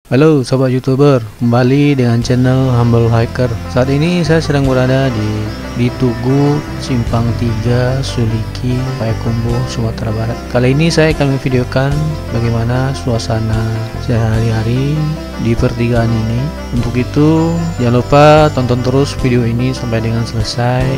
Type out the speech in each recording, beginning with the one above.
Halo sobat youtuber, kembali dengan channel Humble Hiker. Saat ini saya sedang berada di Tugu Simpang 3 Suliki, Payakumbuh, Sumatera Barat. Kali ini saya akan memvideokan bagaimana suasana sehari-hari di pertigaan ini. Untuk itu jangan lupa tonton terus video ini sampai dengan selesai.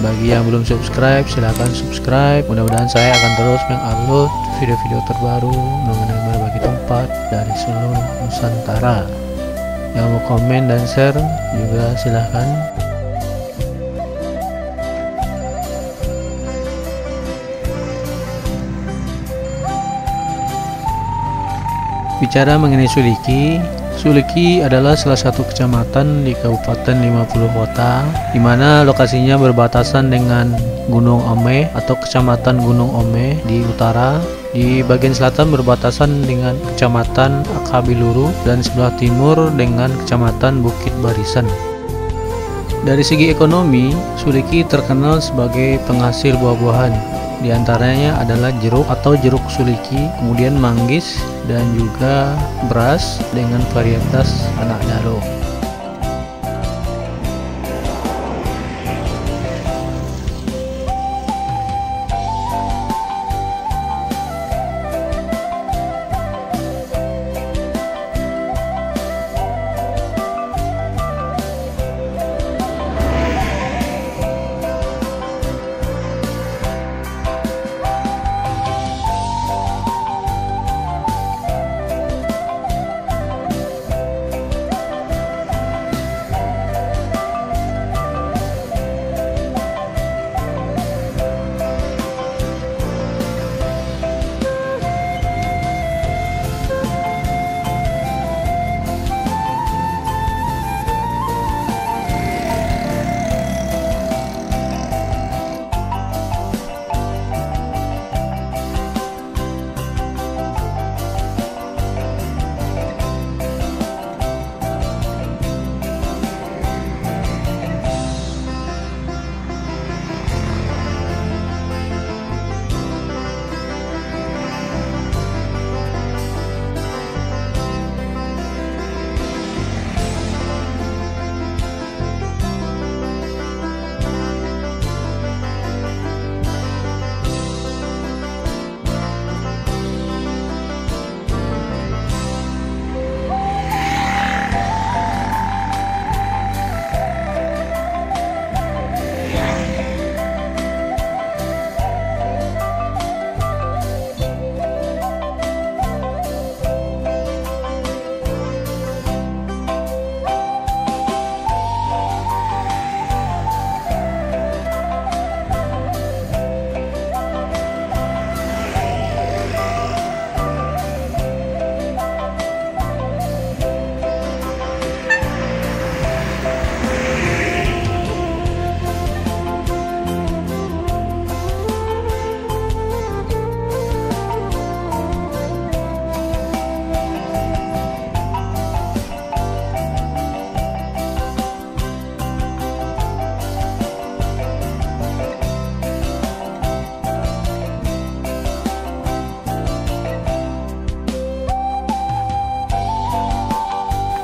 Bagi yang belum subscribe, silahkan subscribe. Mudah-mudahan saya akan terus mengupload video-video terbaru mengenai berbagai tempat dari seluruh Nusantara. Yang mau komen dan share juga silahkan. Bicara mengenai Suliki adalah salah satu kecamatan di Kabupaten 50 Kota, di mana lokasinya berbatasan dengan Gunung Ome atau Kecamatan Gunung Ome di utara, di bagian selatan berbatasan dengan Kecamatan Akabiluru, dan sebelah timur dengan Kecamatan Bukit Barisan. Dari segi ekonomi, Suliki terkenal sebagai penghasil buah-buahan. Di antaranya adalah jeruk atau jeruk Suliki, kemudian manggis, dan juga beras dengan varietas anak daro.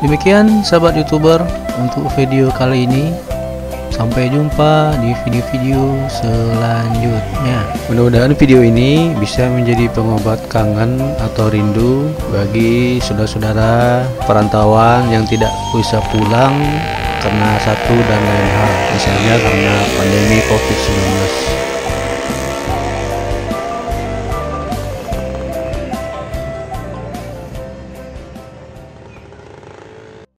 Demikian sahabat youtuber untuk video kali ini. Sampai jumpa di video-video selanjutnya. Mudah-mudahan video ini bisa menjadi pengobat kangen atau rindu bagi saudara-saudara perantauan yang tidak bisa pulang karena satu dan lain hal, misalnya karena pandemi COVID-19.